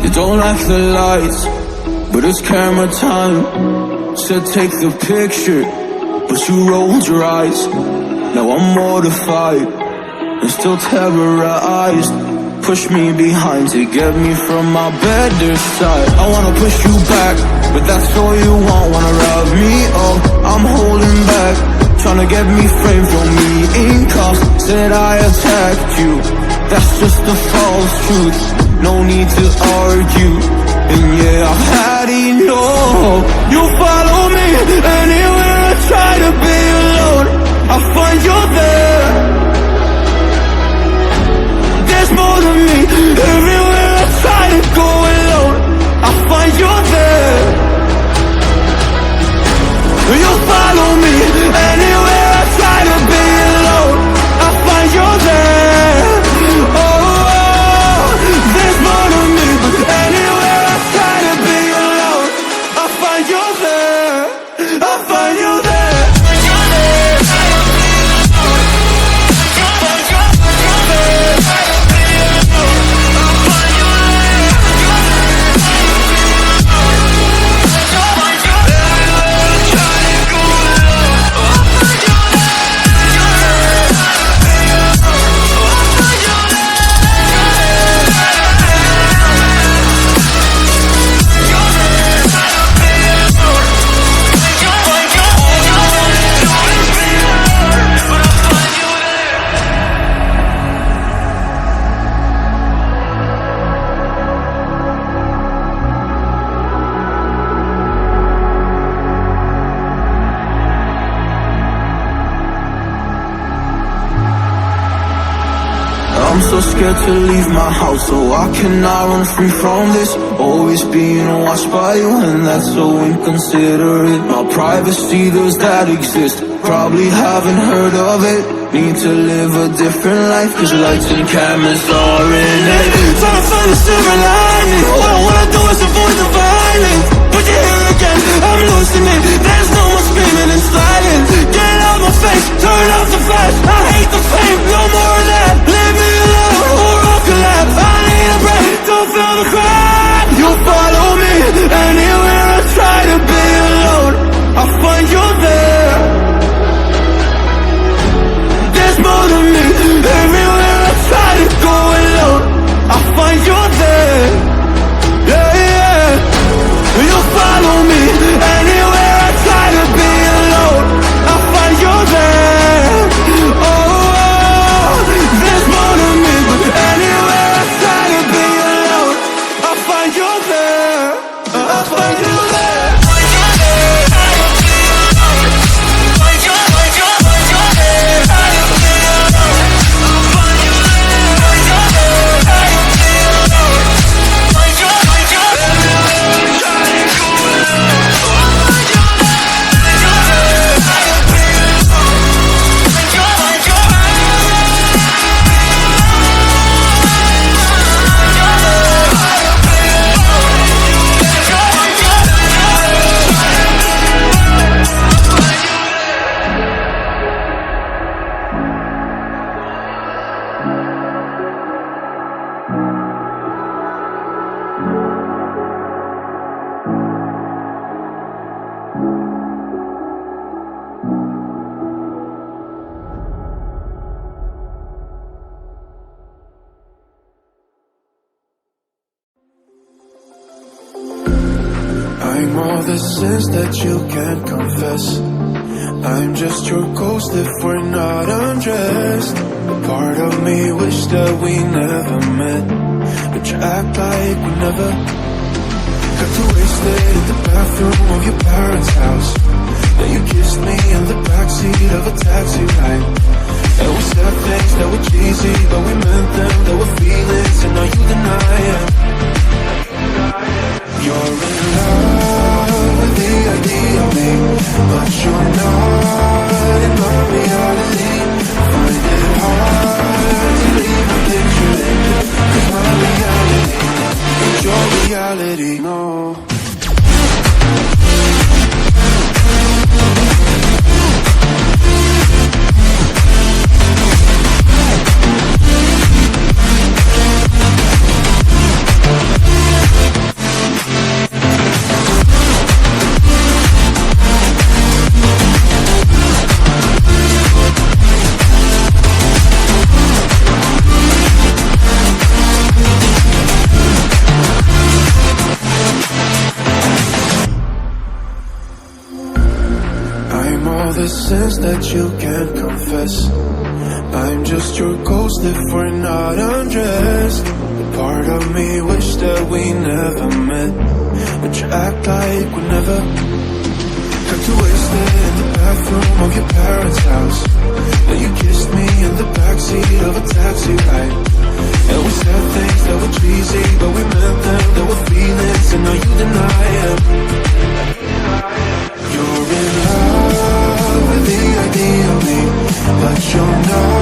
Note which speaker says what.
Speaker 1: You don't like the lights, but it's camera time. Said take the picture, but you rolled your eyes. Now I'm mortified and still terrorized. Push me behind to get me from my better side. I wanna push you back, but that's all you want. Wanna rub me up, I'm holding back. Tryna get me framed, throw me in cuffs. Said I attacked you, that's just a false truth. No need to argue, and yeah, I've had enough. You follow me anywhere I try to be alone. I find you there. There's more than me. Everywhere I try to go alone, I find you there. You follow me anywhere I try to be alone, I find you there. Oh, there's more than me. Anywhere I try to be alone, I find you there. I find you there. I'm so scared to leave my house, so I cannot run free from this. Always being watched by you, and that's so inconsiderate. My privacy, does that exist? Probably haven't heard of it. Need to live a different life, cause lights and cameras are in it. Trying to find a silver lining. All I wanna do is avoid the violence. But you're here again, I'm losing it. There's no more screaming and sliding. Get out my face, turn off the flash. I hate the fame, no more of that. Leave me alone, or I'll collapse. I need a break, don't feel the crack. You follow me anywhere I try to be alone, I find you there. There's more than me. Everywhere I try to go alone, I find you there. Yeah, yeah. You follow me anywhere I try to be alone, I find you there. Oh, there's more than me. Anywhere I try to be alone, I find you there. I find you there.
Speaker 2: I'm all the sins that you can't confess. I'm just your ghost if we're not undressed. A part of me wish that we never met, but you act like we never. Got too wasted in the bathroom of your parents' house. Then you kissed me in the backseat of a taxi ride. And we said things that were cheesy, but we meant them. There were feelings, and now you deny it. You're in love with the idea of me, but you're not in my reality. Find it hard to leave a picture in you, 'cause my reality is your reality, no. sins that you can't confess. I'm just your ghost if we're not undressed. The part of me wish that we never met, but you act like we never. Got too wasted in the bathroom of your parents' house. Then you kissed me in the backseat of a taxi ride. And we said things that were cheesy, but we meant them. There were feelings, and now you deny them. You're in love with the idea of me, but you're not